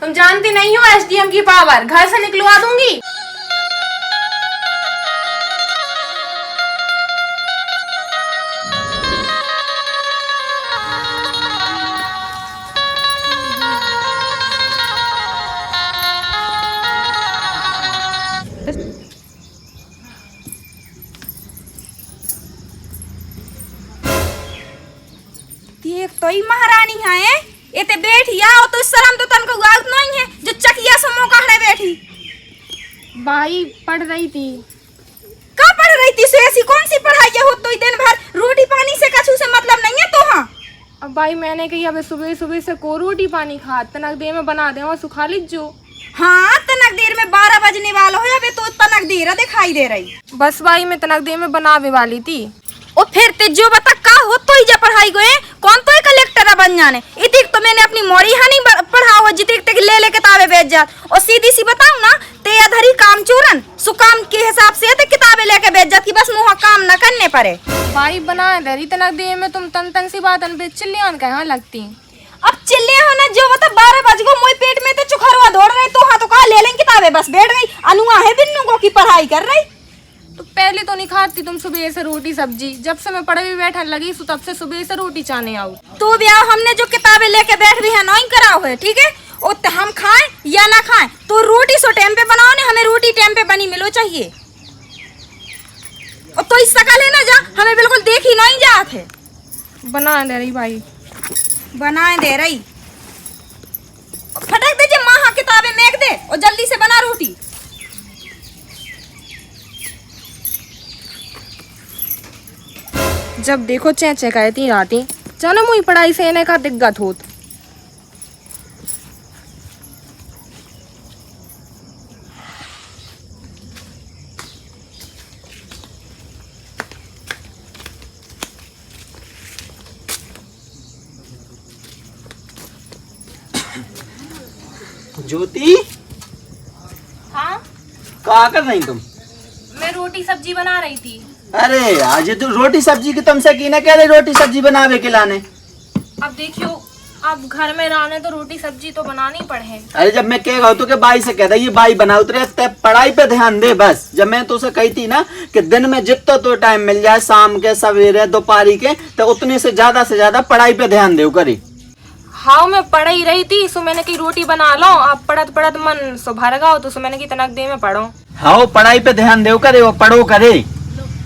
तुम जानती नहीं हो एसडीएम की पावर, घर से निकलवा दूंगी। देख तो ही महारानी है एते बैठी आओ तो शर्म तो तनको गाउत नहीं है जो चकिया से मुंह काढ़े बैठी। बाई पढ़ रही थी। का पढ़ रही थी? से ऐसी कौन सी पढ़ाई है हो तो दिन भर रोटी पानी से कछु से मतलब नहीं है तो। हाँ अब बाई मैंने कही अब सुबह सुबह से को रोटी पानी खा तनक देर में बना दे और सुखा लीजो। हाँ तनक देर में 12 बजने वाला हो अबे तो तनक देर दिखाई दे रही। बस बाई मैं तनक देर में बनावे वाली थी। ओ फिर ते जो बता का हो तो ही जा पढ़ाई गए कौन तो कलेक्टर बन जाने इतिक तो मैंने अपनी मोरी हानि पढ़ाओ जितिक तक ले किताबें बेच जा। और सीधी सी बताऊं ना ते अधरी काम चूरन सुकाम के हिसाब से ते किताबें लेके बेच जाती बस मुँह काम न करने पड़े। बाई बना दे रही तनक देर में तुम तन तन सी बात पे चिल्लियान कहाँ लगती। अब चिल्ले हो ना जो बता 12 बज गो मोई पेट में तो चुखरवा दौड़ रहे तो हाँ तो कहा ले लें किताबें बस बैठ गई अनुआ है बिन्नू को की पढ़ाई कर रही। तो पहले तो नहीं खाती तुम सुबह से रोटी सब्जी, जब से मैं पढ़े भी बैठने लगी तब से सुबह से रोटी चाहने आऊ। तो भी आओ हमने जो किताबें लेके बैठ भी है नहीं कराओ है ठीक है और हम खाएं या ना खाएं तो रोटी सो टाइम पे बनाओ ने हमें रोटी टाइम पे बनी मिलो चाहिए। और तो इस सका लेना जा हमें बिल्कुल देख ही नहीं जात है। बना दे रही भाई बनाए दे रही फटक दीजिए माँ हाँ किताबें मेक दे और जल्दी से बना रोटी। जब देखो चे चे कहती राती जानो मुई पढ़ाई से इन्हें का दिक्कत होत। ज्योति हाँ क्या कर रही तुम? मैं रोटी सब्जी बना रही थी। अरे आज तू रोटी सब्जी की तुमसे की ना कह रही रोटी सब्जी बनावे के लाने। अब देखियो अब घर में रहने तो रोटी सब्जी तो बनानी पड़े। अरे जब मैं कह तो के बाई से कहता ये बाई बना उतरे पढ़ाई पे ध्यान दे बस। जब मैं तो उसे कही थी ना कि दिन में जितना तो टाइम मिल जाए शाम के सवेरे दोपहरी के तो उतने से ज्यादा पढ़ाई पे ध्यान दे करी। हाँ मैं पढ़ ही रही थी सो मैंने की रोटी बना लो अब पढ़त पढ़त मन सो भर गओ तो सो मैंने की तनक दे में पढ़ो। हाँ पढ़ाई पे ध्यान दे करे वो पढ़ो करे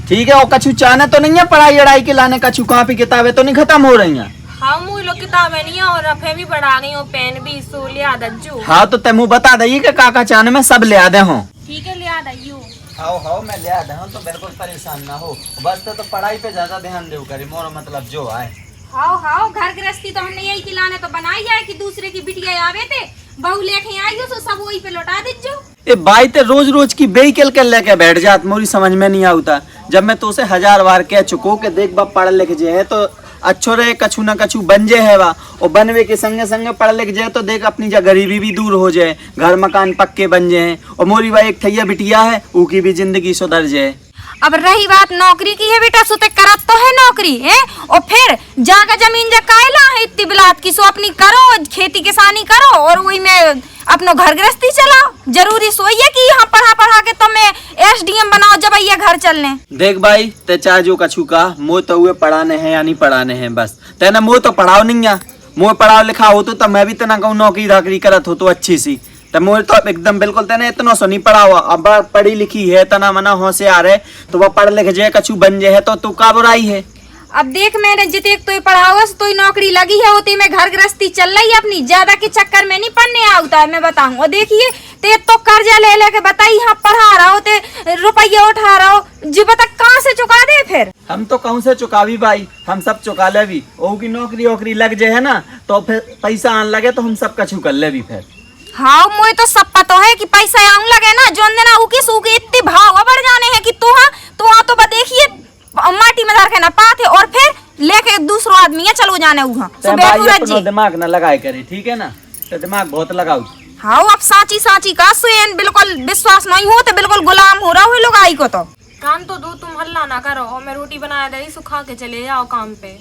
ठीक है। और कछु चाहना तो नहीं है पढ़ाई अड़ाई के लाने कछु कॉपी किताबें तो नहीं खत्म हो रही हैं। हाँ मुझे लोग किताबें नहीं है और रफे भी बढ़ा गई हो पेन भी सो ले आ दज्जू। हाँ तो तैमू बता दई के काका चाहने में सब ले आ दे हो। ठीक है ले आ दइयो। हाँ मैं ले आ दे तो बिल्कुल परेशान ना हो बस तो पढ़ाई पे ज्यादा ध्यान दे करे मोर मतलब जो आए। हाँ घर गृहस्थी तो हमने यही खिलाने तो बनाई जाए कि दूसरे की बिटिया आवे थे बहू लेके आई हो तो सब वही पे लौटा दीजो। ए बाई ते रोज की बेइकल के लेके बैठ जात मोरी समझ में नहीं आता। जब मैं तो उसे 1000 बार कह चुको कि देख बाप पढ़ लिख जे है तो अच्छो रहे कछु ना कछु बन जे है वा और बनवे के संगे संगे पढ़ लिख जाए तो देख अपनी जा गरीबी भी दूर हो जाए घर मकान पक्के बन जाए और मोरी बाई एक थैया बिटिया है ऊकी भी जिंदगी सुधर जाए। अब रही बात नौकरी की है बेटा सुते करत तो है नौकरी है और फिर जागा जमीन जा कायला है इतनी बिलात की सो अपनी करो खेती किसानी करो और वही में अपनो घर गृहस्थी चलाओ। जरूरी सोइए कि यहाँ पढ़ा के तुम्हें एसडीएम बनाओ जब ये घर चलने। देख भाई ते चाहे जो कछु का मोह तो हुए पढ़ाने हैं या नहीं पढ़ाने हैं बस तेना मोह तो पढ़ाओ नहीं है मोह पढ़ाओ लिखा हो तो मैं भी तना कहूँ नौकरी धाकरी करत हो तो अच्छी सी तो मोर तो एकदम बिल्कुल तेने इतना सो नहीं पढ़ा हुआ अब पढ़ी लिखी है तना मना होशियार है तो वह पढ़ लिख जाए कछु बन जाए तो तू का बुराई है। अब देख मैंने जिते तो पढ़ाओ तो नौकरी लगी है होती मैं घर गृहस्थी चल रही है अपनी ज्यादा के चक्कर में नहीं पढ़ने आता है मैं बताऊं। और देखिए ते तो कर्जा ले लेके बताई यहाँ पढ़ा रहा हो ते रुपया उठा रहा हो जी बता कहाँ से चुका दे फिर। हम तो कहूँ से चुकावी भाई हम सब चुका ले भी ओ की नौकरी वोकरी लग जाए है ना तो फिर पैसा आने लगे तो हम सब कछु कर ले भी फिर। हाँ मुझे तो सब पता है कि पैसा आऊं लगे ना जो देना उकी इतने भाव बढ़ जाने हैं कि तो देखिए माटी में धर के ना पाते और फिर लेके दूसरो आदमी है चलो जाने वहाँ दिमाग ना लगाए करे ठीक है ना तो दिमाग बहुत लगाओ। हाँ अब साची का सुन बिल्कुल विश्वास नहीं हो तो बिल्कुल गुलाम हो रहा हो लोग आई को तो काम तो दो तुम हल्ला ना करो और मैं रोटी बनाया दे सुखा के चले जाओ काम पे।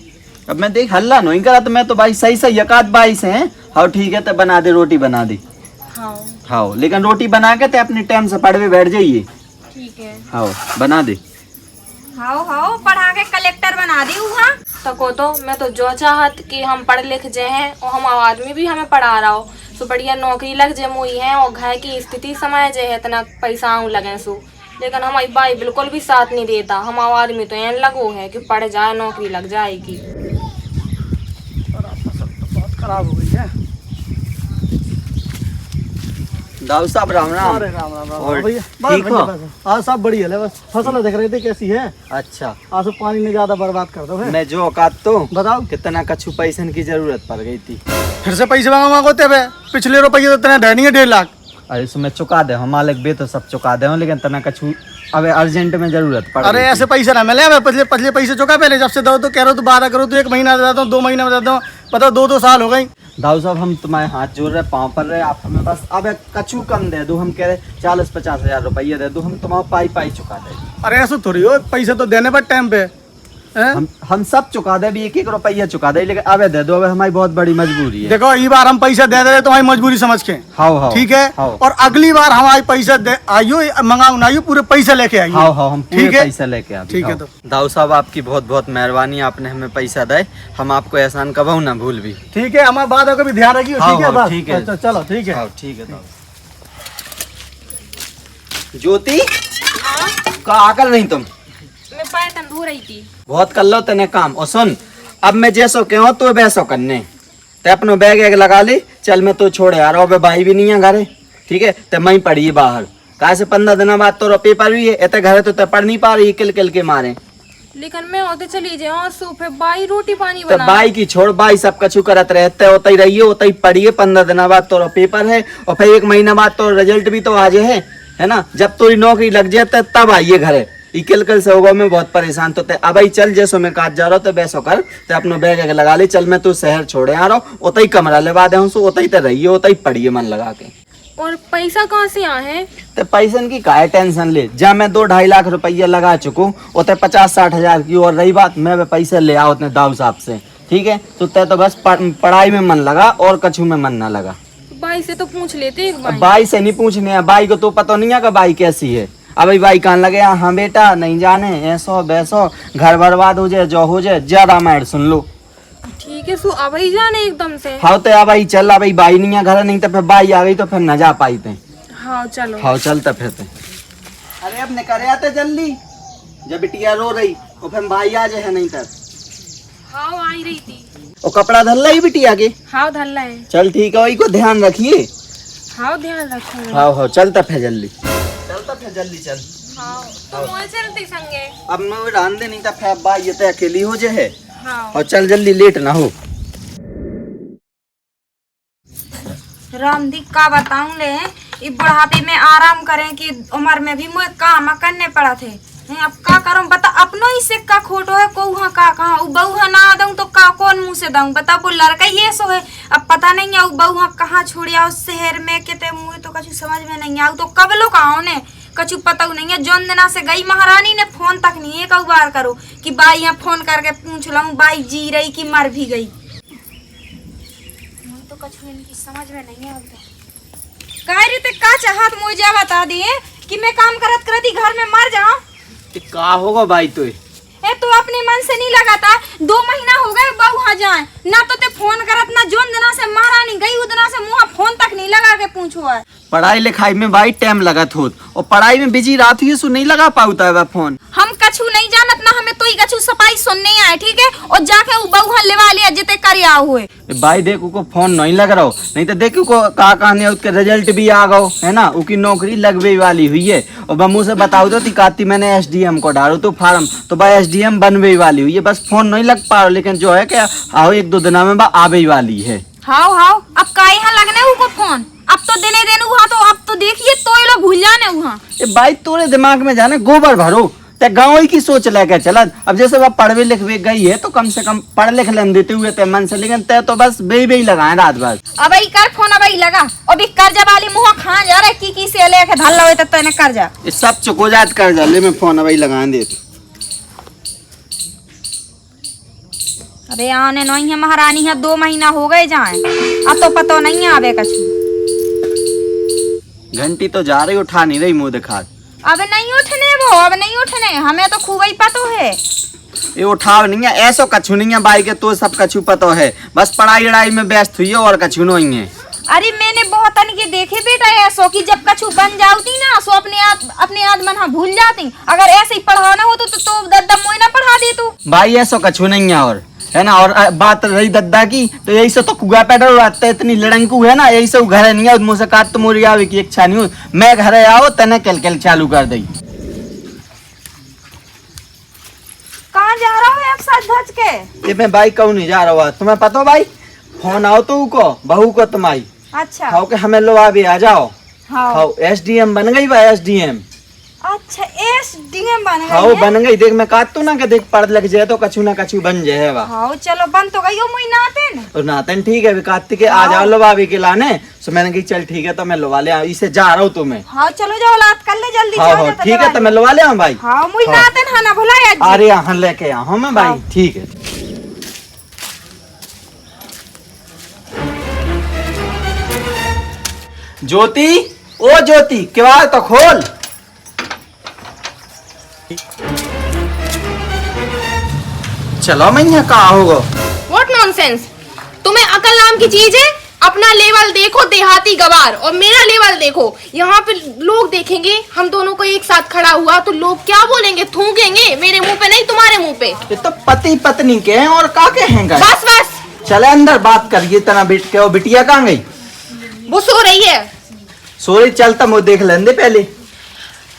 अब मैं देख हल्ला नहीं करा तो मैं तो भाई सही एक आध बाई से हाँ ठीक है तो बना दे रोटी बना दे। हाँ हाँ लेकिन रोटी बना के ते अपने टाइम से पढ़वे बैठ जाइए। ठीक है। हाँ बना दे। हाओ हाओ पढ़ा के कलेक्टर बना दी वहाँ। सको तो मैं तो जो चाहत कि हम पढ़ लिख जाए हैं और हम आदमी भी हमें पढ़ा रहा हो सो बढ़िया नौकरी लग जाए मुई है और घर की स्थिति समय जाए इतना पैसा लगे सो, लेकिन हमारी भाई बिल्कुल भी साथ नहीं देता। हम आदमी तो यहाँ लगो है कि पढ़ जाए नौकरी लग जाएगी। बहुत खराब हो गई है। दाऊ साहब राम राम। अरे राम राम राम और भैया, ठीक हो? आज सब बढ़िया है, बस फसल देख रहे थे कैसी है। अच्छा आज तो पानी ने ज्यादा बर्बाद कर दो है। मैं जो औकात तो बताओ कितना कछु पैसन की जरूरत पड़ गई थी। फिर से पैसे मांगोते हुए पिछले रुपये तो इतने ढह नहीं है 1.5 लाख। अरे इसमें चुका दे हम मालिक बे तो सब चुका दे लेकिन तना कछु अब अर्जेंट में जरूरत पड़ अरे गई ऐसे पैसे ना मिले, मैं पछले पैसे चुका पहले जब से दो तो कह रहा हूँ तो 12 करो तो 1 महीना दे देता हूँ, 2 महीना में देता हूँ, बताओ 2 साल हो गई। दाऊ साहब हम तुम्हारे हाथ जोड़ रहे पाँव पर रहे, आप हमें बस अब कछु कम दे दो। हम कह रहे 40-50 हजार रुपये दे दो, हम तुम्हारा पाई पाई चुका दे। अरे ऐसा थोड़ी हो, पैसे तो देने पर टाइम पे हैं? हम सब चुका दे भी 1-1 रुपया चुका दे, लेकिन अब दे दो, अब हमारी बहुत बड़ी मजबूरी है। देखो ये बार हम पैसा दे दे तुम्हारी मजबूरी समझ के। हाँ हाँ ठीक है। हाँ और अगली बार हमारी पैसा दे आइयो मंगाओ ना आइयो पूरे पैसे लेके आइयो। हाँ हाँ हम पूरे ठीक है? पैसा लेके आ। ठीक है तो दाऊ साहब आपकी बहुत बहुत मेहरबानी, आपने हमें पैसा दे, हम आपको एहसान कबहू ना भूल भी। ठीक है, हमारे बातों का भी ध्यान रखियो। हाँ, ठीक है हाँ, बस ठीक है। अच्छा, चलो ठीक है। हाँ ठीक है दाऊ। ज्योति का आकल नहीं तुम मैं बर्तन धो रही थी। बहुत कर लो तेने काम। और सुन अब मैं जैसो कहो तो वैसो करने, ते अपनो बैग एक लगा ले, चल मैं तो छोड़ यार, और भाई भी नहीं है घरे। ठीक है ते मैं पढ़ी बाहर कहा से 15 दिन बाद तो पेपर भी है, इतने घरे तो ते पढ़ नहीं पा रही किल किल के मारे। लेकिन मैं होते चली जाऊँ फिर बाई रोटी पानी तो बना। बाई की छोड़, बाई सब कछु करत रहते होते ही रहिए, होते ही पढ़िए। 15 दिन बाद तो पेपर है और फिर 1 महीना बाद तो रिजल्ट भी तो आज है ना। जब तो नौकरी लग जाए तब आइए घरे। इकल कल से होगा मैं बहुत परेशान तो अब ही चल, जैसो मैं काज जा रहा हूँ तो वैसो कर, ते अपना बैग लगा ले, चल मैं तू शहर छोड़े आ रहा हूँ, उतना ही कमरा लेवा दे, उतना ही तो रहिए, उतना ही पढ़िए मन लगा के। और पैसा कहाँ से आए? तो पैसन की काहे टेंशन ले, जहाँ मैं 2-2.5 लाख रुपया लगा चुकूं उतने 50-60 हजार की। और रही बात मैं पैसे ले आओ उतने दाऊ साहब से, ठीक है। तो तय तो बस पढ़ाई में मन लगा और कछु में मन ना लगा। बाई से तो पूछ लेते एक बार। बाई से नहीं पूछने है, बाई को तो पता नहीं है कि बाई कैसी है। अब भाई कान लगे हाँ बेटा नहीं जाने ऐसो वैसो, घर बर्बाद हो जाए, जो हो जाए, ज्यादा मैड सुन लो। ठीक है सो अब ही जाने एकदम से। हाँ तो अब चल, अब बाई नहीं है घर, नहीं तो फिर बाई आ गई तो फिर न जा पाई थे। हाँ चलो। हाँ चलते फिरते। अरे अब निकल आते जल्दी, जब बिटिया रो रही और फिर भाई आ जाए नहीं तक। हाँ आई रही थी। और कपड़ा धल रही बिटिया के। हाँ धल्ला है। चल ठीक है, वही को ध्यान रखिए। हाँ ध्यान रखूंगी। हाँ हाँ चलता फिर जल्दी, चलता फिर जल्दी चल। हाँ तो मोल चलते संगे। अब मैं रान दे नहीं था फिर बाई ये तो अकेली हो जाए। हाँ और चल जल्दी, लेट ना हो। रामदी का बताऊं ले, ये बुढ़ापे में आराम करें कि उम्र में भी मुझे काम करने पड़ा थे। अब का करूं बता, अपनो ही सिक्का खोटो है को वहाँ का कहाँ बहु ना दूं तो का कौन मुंह से दूं बता। वो लड़का ये सो है, अब पता नहीं है बहु कहाँ छोड़िया उस शहर में के मुझे तो कछु समझ में नहीं आऊ। तो कब लो कहा ने कछु पता नहीं है। जोन दिना से गई महारानी ने फोन तक नहीं एक बार करो कि बाई यहाँ फोन करके पूछ लाऊं बाई जी रही कि मर भी गई। तो कछु इनकी समझ में नहीं आता। कह रही थे का चाहत मुझे बता दिए कि मैं काम करत करती घर में मर जाऊं। का होगा भाई तो ए तो अपने मन से नहीं लगाता। 2 महीना हो गए बहु आ जाए ना तो ते फोन करत ना। जोन दिना से महारानी गई उतना से मुँह फोन तक नहीं लगा के पूछो है। पढ़ाई लिखाई में भाई टाइम लगत होत और पढ़ाई में बिजी रात ही सु नहीं लगा पाता है फोन। हम कछु नहीं जानत ना, हमें तो ही कछु सफाई सुनने आए ठीक है। और जाके वो बहुआ लेवा लिया जिते कर आओ हुए। भाई देख को फोन नहीं लग रहा हो, नहीं तो देख को कहा कहने उसके रिजल्ट भी आ गओ है ना, उसकी नौकरी लगवे वाली हुई है। और बमू से बताओ तो कहती मैंने SDM को डालो तो फार्म तो भाई SDM बनवे वाली हुई है, बस फोन नहीं लग पा रहा। लेकिन जो है क्या आओ 1-2 दिन में आवे वाली है। हाओ हाओ अब का यहाँ लगने को फोन, अब तो देने देने वहाँ तो अब तो देखिए तो ये लोग भूल जाने वहाँ। भाई तोरे दिमाग में जाने गोबर भरो, ते गाँव ही की सोच लेके चला। अब जैसे वह पढ़वे लिखवे गई है तो कम से कम पढ़ लिख लेन देते हुए ते मन से, लेकिन ते तो बस बे लगाए रात भर। अब ही कर फोन अब ही लगा और भी कर्जा वाली मुँह खा जा रहा है की से लेके धल लो तो इन्हें कर्जा सब चुको जात कर जा ले, मैं फोन अब लगा दे। अरे आने नहीं है महारानी है 2 महीना हो गए जाए अब तो पता नहीं है आवे कछु। घंटी तो जा रही, उठा नहीं रही मुंह दिखा। अब नहीं उठने वो, अब नहीं उठने, हमें तो खूब ही पतो है। ये उठाव नहीं है, ऐसो कछु नहीं है बाई के, तो सब कछु पतो है, बस पढ़ाई लड़ाई में व्यस्त हुई है और कछु नहीं है। अरे मैंने बहुत तनिके देखे बेटा ऐसो कि जब कछु बन जाती ना सो अपने आद मन हाँ भूल जाती। अगर ऐसे ही पढ़ाना हो तो दद्दा मोई ना पढ़ा दे तू। भाई ऐसो कछु नहीं है, और है ना। और बात रही दद्दा की, तो यही से तो कुआ पैडल रहता है, इतनी लड़ंकू है ना, यही से घर नहीं है, मुझसे काट तो मोरी आवे की इच्छा नहीं हो, मैं घर आओ तने कल चालू कर दी। कहाँ जा रहा हो आप साथ धज के? ये मैं भाई कहूँ नहीं जा रहा, तुम्हें पता भाई फोन आओ तो को बहू को तुम्हारी, अच्छा खाओ के हमें लो अभी आ जाओ। हाँ। खाओ SDM बन गई भाई, SDM। अच्छा SDM बन गई हाँ है? बन गई, देख मैं काटू ना कि देख पढ़ लग जाए तो कछु ना कछु बन जाए। वाह हाँ चलो बन तो गई हो मुई नाते। और नातन ठीक है, कार्तिक आ जाओ लो भाभी के लाने। सो मैंने कही चल ठीक है, तो मैं लवा ले आऊं, इसे जा रहा हूँ तुम्हें। हाँ चलो जाओ लात कर ले जल्दी। हाँ हाँ ठीक है, तो मैं लवा ले आऊं भाई। हाँ मुई नाते है ना भुलाया जी। अरे यहाँ लेके आऊँ मैं भाई, ठीक है। ज्योति, ओ ज्योति किवाड़ तो खोल। चलो मैं यहाँ कहा होगा। व्हाट नॉनसेंस, तुम्हें अकल नाम की चीज है? अपना लेवल देखो देहाती गवार, और मेरा लेवल देखो। यहाँ पे लोग देखेंगे हम दोनों को एक साथ खड़ा हुआ तो लोग क्या बोलेंगे? थूकेंगे मेरे मुंह पे, नहीं तुम्हारे मुंह पे। ये तो पति पत्नी के हैं और का के हैं। बस बस चले अंदर बात करिए, तना बैठ के। और बिटिया कहाँ गई? वो सो रही है। सोरी चलता मुझे देख लेंदे पहले।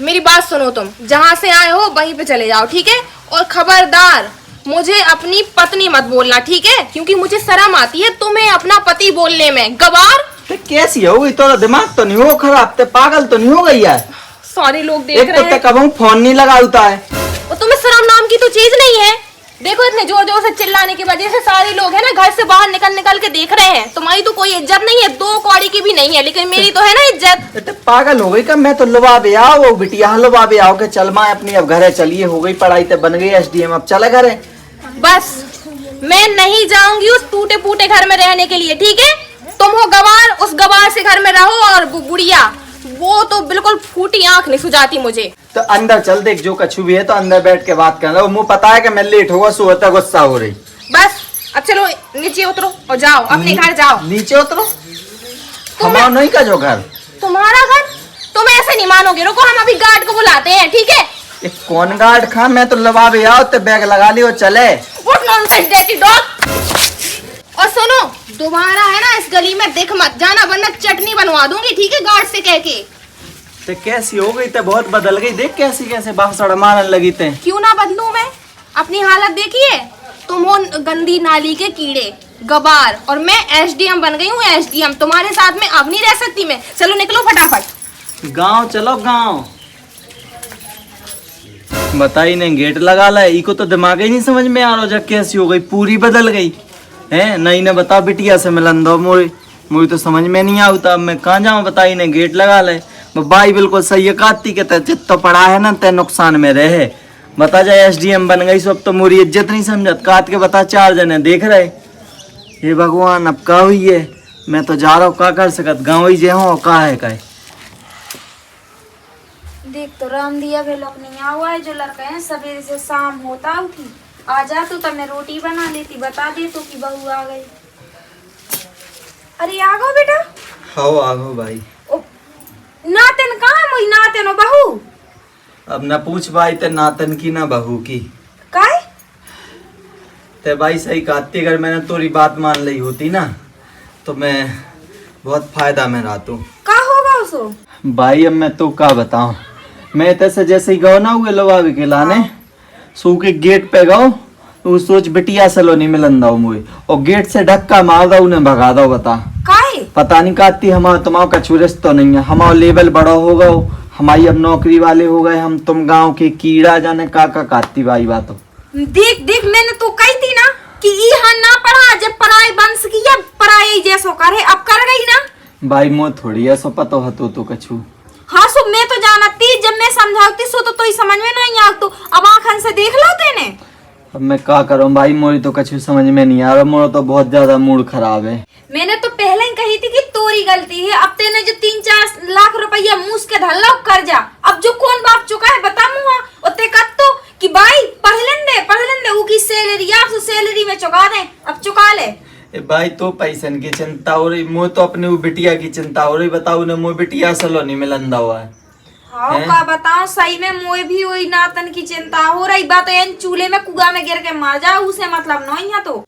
मेरी बात सुनो, तुम जहाँ से आए हो वहीं पे चले जाओ, ठीक है? और खबरदार मुझे अपनी पत्नी मत बोलना, ठीक है? क्योंकि मुझे शर्म आती है तुम्हें अपना पति बोलने में। गवार ते कैसी हो गई? तोरा दिमाग तो नहीं हो खराब? ते पागल तो नहीं हो गई यार? सारे लोग देख एक रहे तो हैं। कब फोन नहीं लगा होता है, और तुम्हें शर्म नाम की तो चीज नहीं है। देखो इतने जोर जोर से चिल्लाने की वजह से सारे लोग है ना घर से बाहर निकल के देख रहे हैं। तुम्हारी तो कोई इज्जत नहीं है, 2 कौड़ी की भी नहीं है, लेकिन मेरी तो है ना इज्जत। ते पागल हो गई कब? मैं तो लुबा बे आओ, वो बिटिया लुबा बे आओ के चल माँ अपनी अब घरे चलिए, हो गई पढ़ाई ते बन गई SDM, अब चले घरे। बस मैं नहीं जाऊंगी उस टूटे फूटे घर में रहने के लिए, ठीक है? तुम हो गवार, उस गवार से घर में रहो। और गुड़िया वो तो बिल्कुल फूटी आंख नहीं सुझाती मुझे। तो अंदर चल, देख जो कछु भी है तो अंदर बैठ के बात कर रहा हूँ। मुझे पता है कि मैं लेट होगा, सोता गुस्सा हो रही। बस अब चलो नीचे उतरो और जाओ अपने घर जाओ। नीचे उतरो? हमारा नहीं का जो घर तुम्हारा घर? तुम ऐसे नहीं मानोगे, रुको हम अभी गार्ड को बुलाते हैं, ठीक है? ये कौन गार्ड खा? मैं तो लवा भी आओ तो बैग लगा लियो चले। What nonsense, dirty dog! और सुनो, दोबारा है ना इस गली में दिख मत जाना, वरना चटनी बनवा दूंगी, ठीक है? गार्ड से कह के। ते कैसी हो गई? ते बहुत बदल गई, देख कैसी कैसे बासड़ मारने लगी ते। क्यों ना बदलूं मैं? अपनी हालत देखिए। तुम हो गंदी नाली के कीड़े, गवार, और मैं SDM बन गई हूँ। SDM तुम्हारे साथ में अब नहीं रह सकती मैं। चलो निकलो फटाफट। गांव चलो गांव। बताई नहीं, गेट लगा ला, इको तो दिमाग ही नहीं समझ में आ रहा जब कैसी हो गई, पूरी बदल गई है। नहीं ना बता बिटिया से मिलन दो, मुझे तो समझ में नहीं आता, अब मैं कहाँ जाऊँ? बताई नहीं, गेट लगा ले। भाई बिल्कुल सही है, कार्तिक के चित्त तो पड़ा है ना, ते नुकसान में रहे। बता जाए SDM बन गई सब तो मोरी इज्जत नहीं समझत। काट के बता 4 जने देख रहे। हे भगवान अब का हुई है? मैं तो जा रहा हूँ, का कर सकत? गाँव ही जे हो का है का। देख तो राम दिया वे लोग नहीं हुआ है, जो लड़के हैं सवेरे से शाम होता उठी आ जा तो मैं रोटी बना लेती, बता दे तो कि बहू आ गई। अरे आ गो बेटा। हाँ आ गो भाई। नातन कहाँ मुई नातन हो बहू? अब न पूछ भाई, ते नातन की ना बहू की। काय? ते भाई सही कहती, अगर मैंने तोरी बात मान ली होती ना तो मैं बहुत फायदा में रहता हूँ। का होगा उसो? भाई अब मैं तो का बताऊं, मैं तैसे जैसे ही गो ना हुए लोग के लाने सू के गेट पे गो तो सोच बिटिया से लो नहीं मिलन दो मुझे, और गेट से धक्का मार दो उन्हें भगा दो। बता काय? पता नहीं कहती हमारा तुम्हारा कछुरस तो नहीं है, हमारा लेवल बड़ा हो गो, हमारी अब नौकरी वाले हो गए हम, तुम गांव के कीड़ा जाने का कहती भाई बात। देख देख मैंने तो कही थी ना कि यहाँ ना पढ़ा, जब पढ़ाई बंद की या पढ़ाई जैसो करे, अब कर गई ना। भाई मो थोड़ी ऐसा पता हो तो कछु। हाँ सो मैं तो जानती, जब मैं समझाती सो तो ही समझ में नहीं आ, तो अब आँखन से देख लो तेने। अब मैं क्या करूं भाई, मोरी तो कछु समझ में नहीं आ रहा, मोरा तो बहुत ज्यादा मूड खराब है। मैंने तो पहले ही कही थी कि तोरी गलती है। अब तेने जो 3-4 लाख रुपया भाई तो पैसन की चिंता हो रही, मोह तो अपने वो बिटिया की चिंता हो रही। बताओ ना, मोह बिटिया सलो नहीं मिलंदा हुआ है। हाँ हैं? का बताओ, सही में मोए भी वही नातन की चिंता हो रही। बात है चूल्हे में कुआ में गिर के मर जा, उसे मतलब नहीं है। तो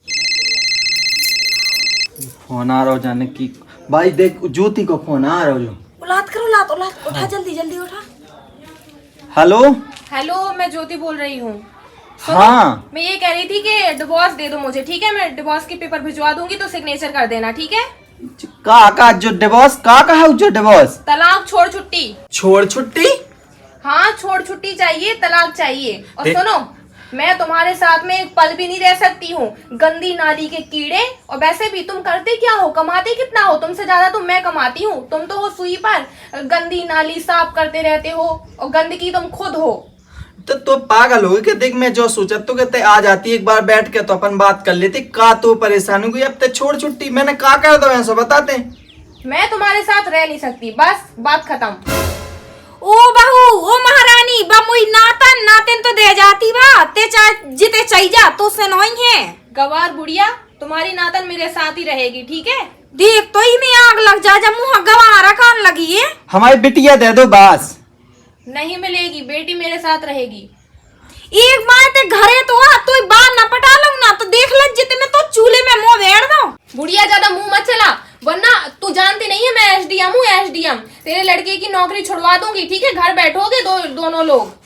फोन आ रहा हो जाने की। भाई देख, ज्योति को फोन आ रहा हो जो। उलाद करो, उलाद उलाद, उठा जल्दी जल्दी उठा। हेलो हेलो, मैं ज्योति बोल रही हूँ। हाँ मैं ये कह रही थी कि डिवोर्स दे दो मुझे, ठीक है? मैं डिवोर्स के पेपर भिजवा दूंगी तो सिग्नेचर कर देना, ठीक है? का जो डिवोर्स का है जो डिवोर्स? तलाक छोड़ छुट्टी। छोड़ छुट्टी? हाँ, छोड़ छुट्टी चाहिए, तलाक चाहिए। और देख- सुनो, मैं तुम्हारे साथ में एक पल भी नहीं रह सकती हूँ। गंदी नाली के कीड़े। और वैसे भी तुम करते क्या हो, कमाते कितना हो? तुमसे ज्यादा तो मैं कमाती हूँ। तुम तो हो सुई पर, गंदी नाली साफ करते रहते हो और गंदगी तुम खुद हो। तो पागल हो कि देख, मैं जो सोचा तो कहते आ जाती एक बार बैठ के तो अपन बात कर लेते। का तो परेशानी हुई, अब तक छोड़ छुट्टी मैंने का कर दो ऐसा बताते। मैं तुम्हारे साथ रह नहीं सकती, बस बात खत्म। ओ बहू, ओ महारानी, बा मुई नातन नातन तो दे जाती बा, ते जिते चाहिए जा तो से नहीं है। गवार बुढ़िया, तुम्हारी नातन मेरे साथ ही रहेगी, ठीक है? देख तो ही में आग लग जा, जब मुँह गवारा कान लगी है। हमारी बिटिया दे दो बस। नहीं मिलेगी, बेटी मेरे साथ रहेगी। एक बार ते घरे तो आ, तो बाल न पटा लूं ना तो देख ले जितने तो चूल्हे में मुंह भेड़ दो। बुढ़िया ज्यादा मुंह मत चला, वरना तू जानती नहीं है मैं एसडीएम हूँ, एसडीएम। तेरे लड़के की नौकरी छुड़वा दूंगी, ठीक है? घर बैठोगे दोनों लोग।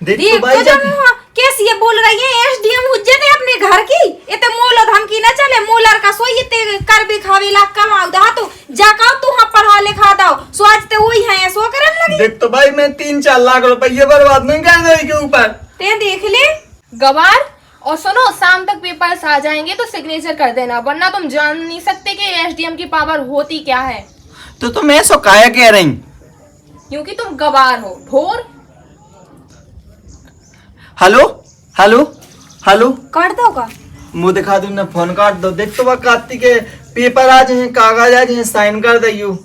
देख देख तो भाई तो जब मुँह कैसी ये बोल रही है, एसडीएम हुज्जे थे अपने घर की। इते मोल धमकी न चले, मोलर का सोई इते कर भी खावे ला कमाऊ दा तो जाका तू हाँ पढ़ा लिखा दो, सोचते वही है सो करन लगी। देख तो भाई, मैं 3-4 लाख रुपये बर्बाद नहीं कर रही के ऊपर। ते देख ले गवार। और सुनो, शाम तक पेपर्स आ जाएंगे तो सिग्नेचर कर देना, वरना तुम जान नहीं सकते कि एसडीएम की पावर होती क्या है। तो मैं सो काया कह रही, क्योंकि तुम गवार हो, ढोर। हेलो हेलो हेलो, कर दोगा। मुंह दिखा दूं ना, फोन काट दो। देख तो वह कार्तिक के पेपर आज हैं, कागज आज हैं, साइन कर दियो।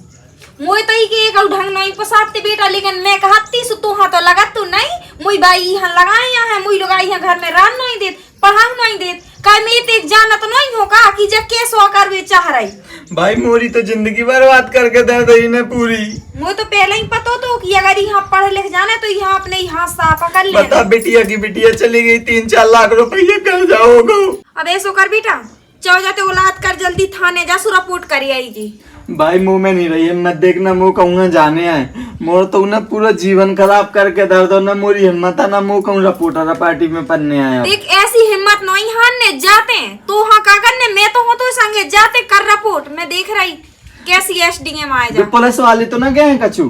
मुई तो के एक ढंग नहीं पसाते बेटा, लेकिन मैं कहती सु तू हाँ तो लगा तू नहीं। मुई बाई यहाँ लगाए यहाँ है, मुई लगाई यहाँ घर में रान नहीं देत, पढ़ाऊ नहीं देत। का मैं ते जाना तो नहीं होगा कि जब केस कर वे चाह रही। भाई मोरी तो जिंदगी बर्बाद करके दे दी ने पूरी। मुझे तो पहले ही पता तो कि अगर यहाँ पढ़ लिख जाना तो यहाँ अपने यहाँ साफ कर ले। बता, बिटिया की बिटिया चली गई, 3-4 लाख रुपये कर जाओगे। अब ऐसो कर बेटा, चल जाते औलाद कर, जल्दी थाने जा, सु रिपोर्ट करी आएगी। भाई मुंह में नहीं रही है, मत देखना मुंह कहूँगा जाने आए। मोर तो ना पूरा जीवन खराब करके दर दो ना, मोरी हिम्मत है ना मुंह कहूँ रिपोर्टर पार्टी में पढ़ने आया। देख ऐसी हिम्मत नहीं हारने जाते तो हाँ का करने, मैं तो हूँ तो संगे जाते कर रिपोर्ट। मैं देख रही कैसी एसडीएम आए जा। पुलिस वाले तो ना गए कछु।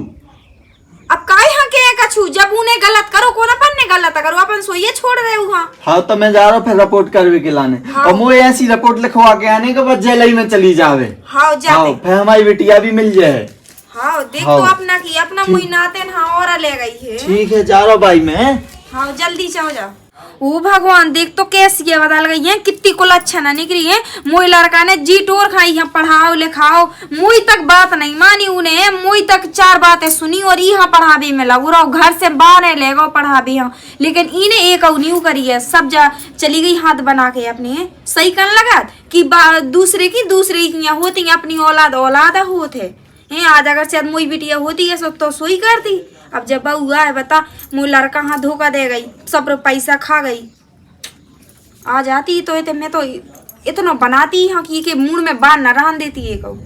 अब काय हाँ के कछु, जब उन्हें गलत करो को ना पन्ने गलत करो, अपन सोइए छोड़ रहे वहाँ। हाँ तो मैं जा रहा हूँ फिर रिपोर्ट करवे के लाने। हाँ। और मुझे ऐसी रिपोर्ट लिखवा के आने के बाद जेल में चली जावे। हाँ जाते। फिर हमारी बिटिया भी मिल जाए। हाँ देख हाँ। तो अपना की अपना मुई नाते हाँ और ले गई है। ठीक है, जा रहा भाई मैं। हाँ जल्दी जाओ जा। ओ भगवान, देख तो कैसी ये बदल गई है, कितनी कुल अच्छा ना निकली है। मोई लड़का ने जी टोर खाई है, पढ़ाओ लिखाओ। मुई तक बात नहीं मानी उन्हें, मुई तक 4 बातें सुनी और यहाँ पढ़ा भी मिला। वो घर से बाहर ले गो पढ़ा भी हाँ, लेकिन इन्हें एक न्यू करी है। सब जा चली गई हाथ बना के अपने। सही कन लगा कि दूसरे की होती है, अपनी औलाद औलाद होते हैं। आज अगर शायद मोई बिटिया होती है तो सोई करती। अब जब हुआ है बता, मुँह लड़का हाँ धोखा दे गई, सब पैसा खा गई। आ जाती तो मैं तो इतना बनाती हाँ कि मूड में बांध न रहन देती है कहूँ।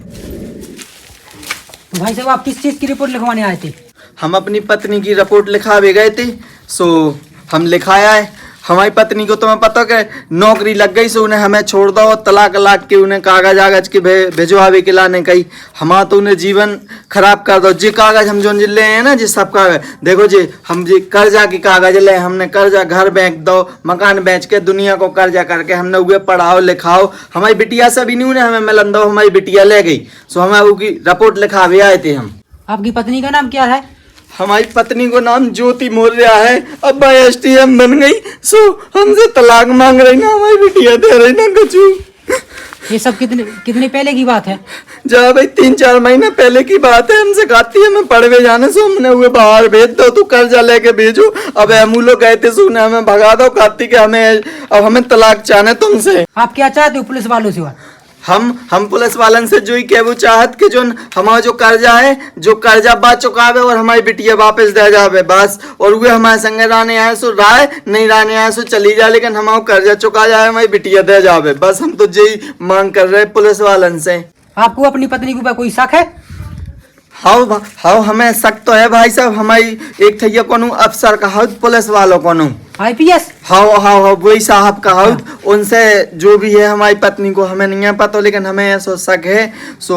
भाई साहब, आप किस चीज की रिपोर्ट लिखवाने आए थे? हम अपनी पत्नी की रिपोर्ट लिखावे गए थे, सो हम लिखाया है। हमारी पत्नी को तुम्हें पता है नौकरी लग गई, सो उन्हें हमें छोड़ दो, तलाक लाग के उन्हें कागज आगज के भेजवावे के लाने कही। हमारा तो उन्हें जीवन खराब कर दो। जे कागज हम जो ले हैं ना, जी सब कागज देखो जी, हम जी कर्जा के कागज ले, हमने कर्जा घर बेच दो, मकान बेच के दुनिया को कर्जा करके हमने उगे पढ़ाओ लिखाओ। हमारी बिटिया से भी नहीं उन्हें हमें मिलन दो, हमारी बिटिया ले गई। सो हमें उसकी रिपोर्ट लिखावे आए थे हम। आपकी पत्नी का नाम क्या है? हमारी पत्नी को नाम ज्योति मौर्य है। अब एसडीएम बन गई, सो हमसे तलाक मांग रही ना, हमारी बिटिया दे रही ना कछु। ये सब कितने पहले की बात है? जा भाई 3-4 महीना पहले की बात है। हमसे कहती है मैं पढ़वे जाने से हमने हुए बाहर भेज दो, तू कर्जा लेके भेजो। अब हम लोग गए थे, सुने हमें भगा दो, कहती कि हमें अब हमें तलाक चाहने तुमसे। आप क्या चाहते हो पुलिस वालों से? हम पुलिस वालन से जो ही कहबो चाहत कि जो हमारा जो कर्जा है, जो कर्जा बा चुकावे और हमारी बिटिया वापस दे जावे बस। और वे हमारे संगे रहने आए सो राय, नहीं रहने आए सो चली जाए, लेकिन हमारा कर्जा चुका जाए, हमारी बिटिया दे जावे बस। हम तो यही मांग कर रहे पुलिस वालन से। आपको अपनी पत्नी के ऊपर कोई शक है? हाँ हमें शक तो है भाई साहब। हमारी एक थैया कोनो अफसर का हाउस पुलिस वालों कोनो IPS? हाँ वही साहब का हाउस, उनसे जो भी है हमारी पत्नी को हमें नहीं है पता, लेकिन हमें ऐसा शक है। सो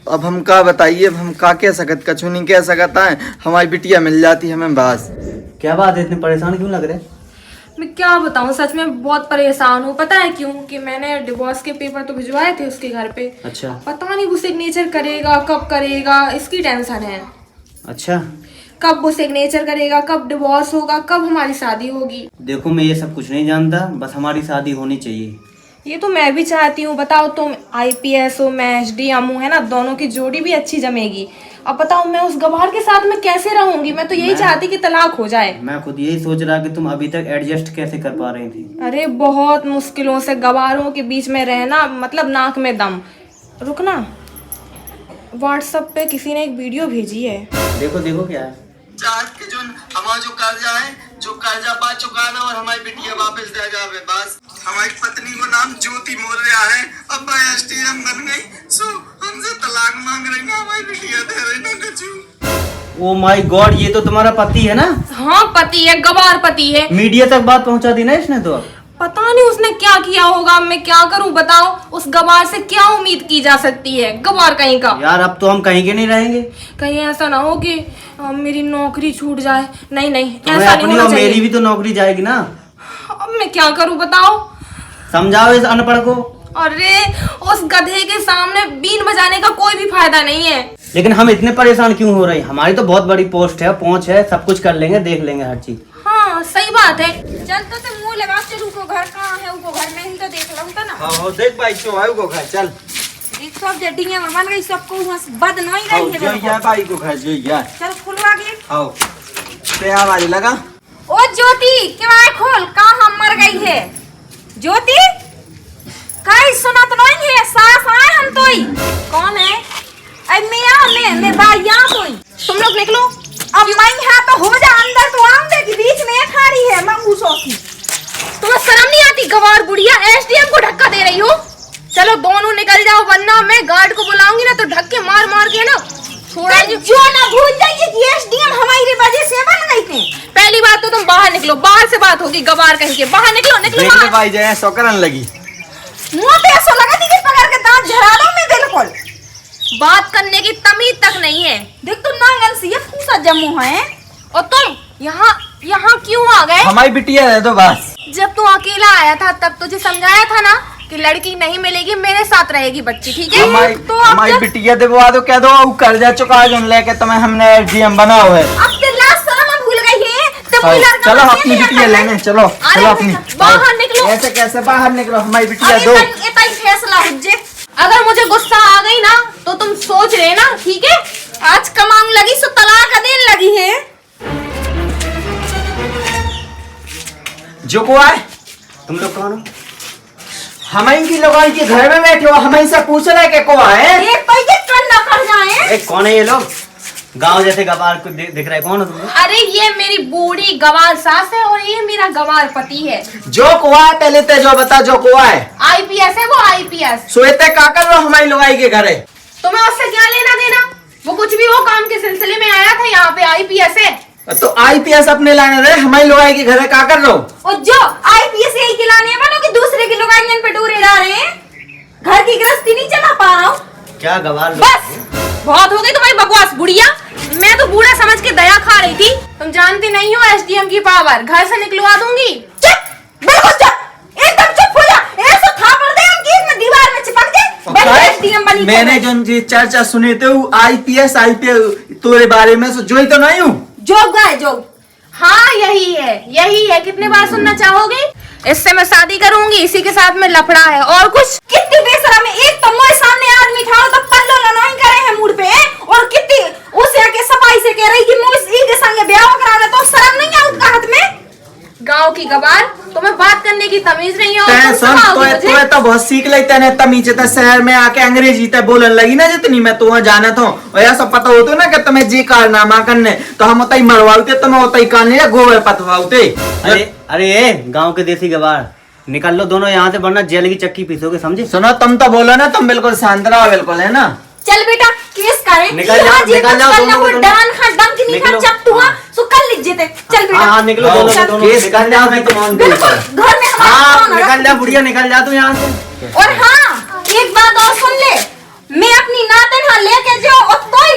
अब हम का बताइए, हम का कह सकत, कछु नहीं कह सकता है। हमारी बिटिया मिल जाती हमें बस। क्या बात है, इतने परेशान क्यों लग रहे? मैं क्या बताऊं, सच में बहुत परेशान हूँ। पता है क्यों? कि मैंने डिवोर्स के पेपर तो भिजवाए थे उसके घर पे। अच्छा। पता नहीं वो सिग्नेचर करेगा कब करेगा, इसकी टेंशन है। अच्छा, कब वो सिग्नेचर करेगा, कब डिवोर्स होगा, कब हमारी शादी होगी। देखो मैं ये सब कुछ नहीं जानता, बस हमारी शादी होनी चाहिए। ये तो मैं भी चाहती हूँ। बताओ तुम IPS हो, मैं SDM हूँ, है ना, दोनों की जोड़ी भी अच्छी जमेगी। अब बताओ मैं उस गवार के साथ में कैसे रहूंगी? मैं तो यही चाहती कि तलाक हो जाए। मैं खुद यही सोच रहा कि तुम अभी तक एडजस्ट कैसे कर पा रही थी। अरे बहुत मुश्किलों से गवारों के बीच में रहना, मतलब नाक में दम। रुकना, व्हाट्सएप पे किसी ने एक वीडियो भेजी है। देखो देखो क्या है। चाहत के जो हमारा जो कर्जा है, जो कर्जा बा चुकाना और हमारी बिटिया वापस दे जावे बस। हमारी पत्नी को नाम ज्योति मौर्य है, अब SDM बन गई, सो हमसे तलाक मांग रही है, हमारी बिटिया दे रही ना कछु। ओ माय गॉड, ये तो तुम्हारा पति है ना? हाँ पति है, गवार पति है। मीडिया तक बात पहुंचा दी ना इसने तो। पता नहीं उसने क्या किया होगा। मैं क्या करूं बताओ? उस गवार से क्या उम्मीद की जा सकती है? गवार कहीं का। यार अब तो हम कहीं के नहीं रहेंगे। कहीं ऐसा ना हो कि मेरी नौकरी छूट जाए। नहीं तुम्हें ऐसा नहीं अपनी होना और चाहिए। मेरी भी तो नौकरी जाएगी ना। अब मैं क्या करूं बताओ? समझाओ इस अनपढ़ को। अरे उस गधे के सामने बीन बजाने का कोई भी फायदा नहीं है। लेकिन हम इतने परेशान क्यों हो रहे हैं? हमारी तो बहुत बड़ी पोस्ट है, पहुंच है, सब कुछ कर लेंगे, देख लेंगे हर चीज। हाँ सही बात है। चल तो से मुंह लगा के रुको, घर कहाँ है? वो घर में ही तो देख लो ना। हाँ देख भाई क्यों आयु को घर चल। एक सब जड्डियां में बन गई, सबको वहाँ से बद नहीं हाँ रही है। जो यार भाई को घर जो यार। चल खुलवा के। हाँ ते हमारी लगा। ओ ज्योति केवाड़ खोल, कहाँ हम मर गई है? ज्योति कहीं सुना तो नहीं है? साफ आए हम तो ही। कौन है? अरे मैं भाई यहाँ तो ही। तुम लोग निकलो। अब मैं यहाँ तो हो जा अंदर, तो आंदे के बीच में खड़ी है मंगूसों की। तुम्हें शर्म नहीं आती? गवार बुढ़िया SDM को धक्का दे रही हो। चलो दोनों निकल जाओ, वरना मैं गार्ड को बुलाऊंगी ना तो धक्के मार मार के ना छोड़ा। जो ना भूल जाइए कि SDM हमारी वजह से बन गई थी। पहली बात तो तुम बाहर निकलो, बाहर से बात होगी। गवार कहीं के बाहर निकलो, निकलो देख ले बाहर। भाई जय सौकरन लगी। मुंह पे ऐसा लगा थी कि पकड़ के दांत झड़ा दो मैं बिल्कुल। बात करने की तमीज तक नहीं है। देख तुम नांगन से ये फूसा जम्मू है। और तुम यहाँ क्यों आ गए? हमारी बिटिया दे दो बस। जब तू अकेला आया था तब तुझे समझाया था ना कि लड़की नहीं मिलेगी, मेरे साथ रहेगी बच्ची, ठीक है? तो अब हमारी बिटिया दिलवा दो, कह दो वो कर्जा चुका जो लेके तुम्हें हमने SDM बनाओ है। अब तेरा शर्म भूल गई है। चलो अपनी बिटिया लेने चलो। चलो अपनी बाहर निकलो। ऐसे कैसे बाहर निकलो? हमारी बिटिया दो। फैसला हो जे। अगर मुझे गुस्सा आ गई ना तो तुम सोच रहे ना, ठीक है? आज कमांग लगी सो तलाक देने लगी है। जो को आए तुम लोग कौन हो? हम इनकी लोगों के घर में बैठे हो, हम से पूछ रहे के को आए। एक पैसे कर न कर जाए। कौन है ये लोग? गांव जैसे गवार को दिख रहा है, कौन हो तुम? अरे ये मेरी बूढ़ी गवार सास है और ये मेरा गवार पति है। जो को आए पहले ते जो बता, जो को आए IPS है वो, IPS। सोते का कर रहे हो हमारी लोगाई के घरे? तुम्हें उससे क्या लेना देना? वो कुछ भी हो, काम के सिलसिले में आया था यहाँ पे। IPS है तो IPS अपने लाने रहे, हमारी लोगाई के घरे का कर रहे हो? और जो IPS यही खिलाने बनो कि दूसरे के लोग आंगन पे टूरे डाल रहे हैं। घर की गृहस्थी नहीं चला पा रहा हूँ। क्या गवार लोग? बस बहुत हो गई तुम्हारी बकवास बुढ़िया। मैं तो बूढ़ा समझ के दया खा रही थी। तुम जानती नहीं हो SDM की पावर। घर से निकलवा दूंगी। चुप, बिल्कुल चुप, एकदम चुप हो जा। ऐसा थापड़ दे हम कि इसमें दीवार में चिपक दे। बड़ी SDM बनी। मैंने जो चर्चा सुने थे वो IPS तोरे बारे में जो ही तो नहीं हूँ। जोग गाय जोग। हाँ यही है। कितने बार सुनना चाहोगे? इससे मैं शादी करूंगी, इसी के साथ में लफड़ा है। और कुछ? कितनी बेशरम है। एक तो मोए सामने आदमी ठाड़ो तो पल्लो लनाई करे है मुड़ पे, और कितनी उसे आके सफाई से कह रही कि मोए ई के संगे ब्याह करा दे, तो शर्म नहीं आउत का हाथ में? गांव की गवार, तुम्हें बात करने की तमीज नहीं है और तैं तुम सुन सिखाओगे मुझे? तो बहुत सीख ली तेने तमीज ते शहर में आके अंग्रेजी ते बोलन लगी ना जितनी मैं तो जाना था और यह सब पता होतो ना कि तुम्हें जी कारनामा करने तो हम उतई मरवाते तुम्हें उतई कान या गोबर पथवाते। अरे अरे गांव के देसी गवार निकाल लो दोनों यहाँ से, वरना जेल की चक्की पीसोगे, समझे? सुनो तुम तो बोलो ना, तुम बिल्कुल शांत रहो, बिल्कुल है ना। चल बेटा केस करें। निकल जाओ, हाँ जी, निकल कुछ जाओ, करना, दोनों वो दोनों। डान खा डंक नहीं खा निकलो। चपटुआ सो कर लीजिए थे। चल बेटा हाँ निकलो दोनों चल। दोनों, केस निकल जाओ, मैं तो बिल्कुल घर में हमारा हाँ कौन है? निकल जा बुढ़िया, निकल जा तू यहाँ से। और हाँ एक बात और सुन ले, मैं अपनी नातन यहाँ लेके जाओ और कोई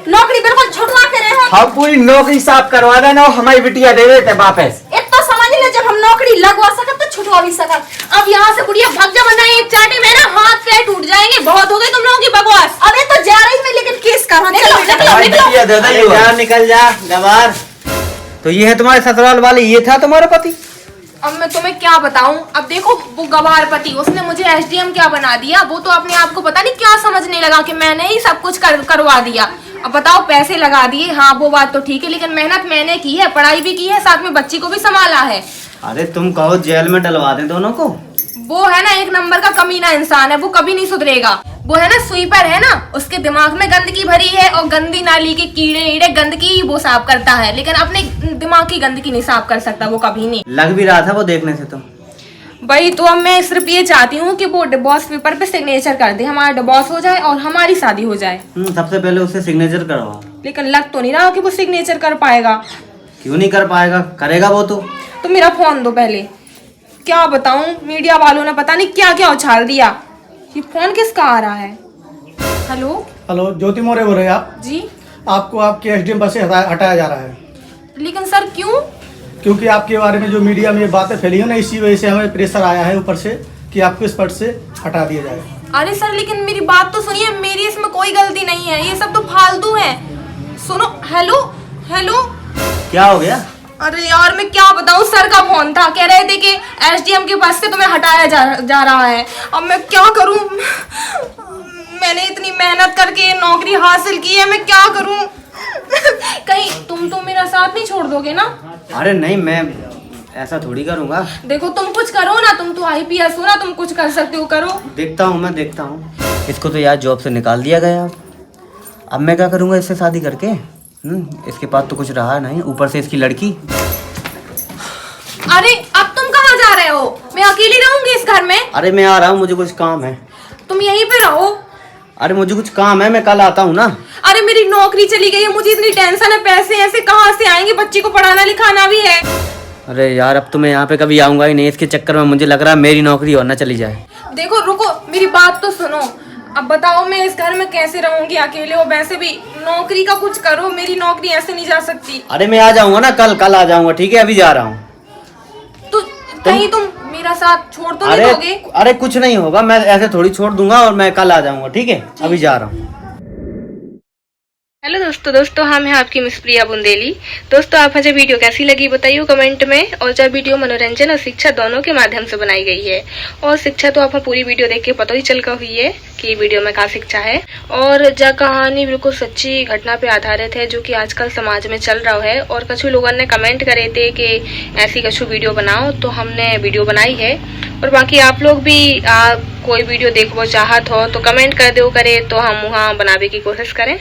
नौकरी बिल्कुल छुड़वा के रहे हो। हम पूरी नौकरी साफ करवा देना और हमारी बिटिया दे देते वापस। एक तो समझ ले, जब हम नौकरी लगवा सकत तो छुड़वा भी सकत। अब यहाँ से बुढ़िया भाग जा, वरना एक चाटे में ना हाथ पैर टूट जाएंगे। बहुत हो गई तुम लोगों की बकवास। अबे तो जा रही मैं, लेकिन केस करवा। निकलो हमारी बिटिया दे अरे दे। जा निकल जा गवार। तो ये है तुम्हारे ससुराल वाले, ये था तुम्हारा पति? अब मैं तुम्हें क्या बताऊं। अब देखो वो गवार पति, उसने मुझे एसडीएम क्या बना दिया। वो तो अपने आप को पता नहीं क्या समझने लगा कि मैंने ही सब कुछ करवा दिया। अब बताओ पैसे लगा दिए, हाँ वो बात तो ठीक है, लेकिन मेहनत मैंने की है, पढ़ाई भी की है, साथ में बच्ची को भी संभाला है। अरे तुम कहो जेल में डलवा दें दोनों को। वो है ना एक नंबर का कमीना इंसान है, वो कभी नहीं सुधरेगा। वो है ना स्वीपर है ना, उसके दिमाग में गंदगी भरी है और गंदी नाली के कीड़े ईड़े गंदगी ही वो साफ करता है, लेकिन अपने दिमाग की गंदगी नहीं साफ कर सकता वो कभी नहीं। लग भी रहा था वो देखने से तो। भाई तो अब मैं सिर्फ ये चाहती हूँ कि वो डिवोर्स पेपर पे सिग्नेचर कर दे, हमारा डिवोर्स हो जाए और हमारी शादी हो जाए। सबसे पहले उससे सिग्नेचर करवाओ। लेकिन लग तो नहीं रहा कि वो सिग्नेचर कर पाएगा। क्यों नहीं कर पाएगा, करेगा वो तो मेरा फोन दो पहले। क्या बताऊं, मीडिया वालों ने पता नहीं क्या क्या उछाल दिया। ये फोन किसका आ रहा है? हेलो हेलो ज्योति मौर्य बोल रहे हैं आप? जी। आपको आपके एसडीएम पद से हटाया जा रहा है, लेकिन सर क्यों? क्योंकि आपके बारे में जो मीडिया में ये बातें फैली है ना, इसी वजह से हमें प्रेशर आया है ऊपर से कि आपको इस पद से हटा दिया जाए। अरे सर लेकिन मेरी बात तो सुनिए, मेरी इसमें कोई गलती नहीं है, ये सब तो फालतू है। सुनो, हेलो हेलो। क्या हो गया? अरे यार मैं क्या बताऊं, सर का फोन था, कह रहे थे कि एसडीएम के पास से तुम्हें हटाया जा रहा है। अब मैं क्या करूं, मैंने इतनी मेहनत करके ये नौकरी हासिल की है, मैं क्या करूं? कहीं तुम तो मेरा साथ नहीं छोड़ दोगे ना? अरे नहीं, मैं ऐसा थोड़ी करूंगा। देखो तुम कुछ करो ना, तुम तो आईपीएस हो ना, तुम कुछ कर सकते हो, करो। देखता हूँ, मैं देखता हूँ। इसको तो यार जॉब से निकाल दिया गया, अब मैं क्या करूंगा इससे शादी करके? इसके पास तो कुछ रहा नहीं, ऊपर से इसकी लड़की। अरे अब तुम कहाँ जा रहे हो? मैं अकेली रहूंगी इस घर में? अरे मैं आ रहा हूँ, मुझे कुछ काम है। तुम यहीं पे रहो। अरे मुझे कुछ काम है, मैं कल आता हूँ ना। अरे मेरी नौकरी चली गई है, मुझे इतनी टेंशन है, पैसे ऐसे कहाँ से आएंगे, बच्ची को पढ़ाना लिखाना भी है। अरे यार अब तो मैं यहाँ पे कभी आऊंगा ही नहीं, इसके चक्कर में मुझे लग रहा है मेरी नौकरी और ना चली जाए। देखो रुको, मेरी बात तो सुनो। अब बताओ मैं इस घर में कैसे रहूंगी अकेले, और वैसे भी नौकरी का कुछ करो, मेरी नौकरी ऐसे नहीं जा सकती। अरे मैं आ जाऊंगा ना, कल आ जाऊंगा, ठीक है? अभी जा रहा हूँ। तो कहीं तुम मेरा साथ छोड़ तो नहीं दोगे? अरे कुछ नहीं होगा, मैं ऐसे थोड़ी छोड़ दूंगा, और मैं कल आ जाऊंगा, ठीक है? अभी जा रहा हूँ। हेलो दोस्तों हम हैं आपकी मिस प्रिया बुंदेली। दोस्तों आप मुझे वीडियो कैसी लगी बताइए कमेंट में। और जब वीडियो मनोरंजन और शिक्षा दोनों के माध्यम से बनाई गई है, और शिक्षा तो आपको पूरी वीडियो देख के पता ही चल हुई है कि वीडियो में क्या शिक्षा है। और जब कहानी बिल्कुल सच्ची घटना पे आधारित है, जो कि आजकल समाज में चल रहा है। और कुछ लोगों ने कमेंट करे थे कि ऐसी कुछ वीडियो बनाओ, तो हमने वीडियो बनाई है। और बाकी आप लोग भी कोई वीडियो देखो चाहत हो तो कमेंट कर दो करे, तो हम वहाँ बनाने की कोशिश करें।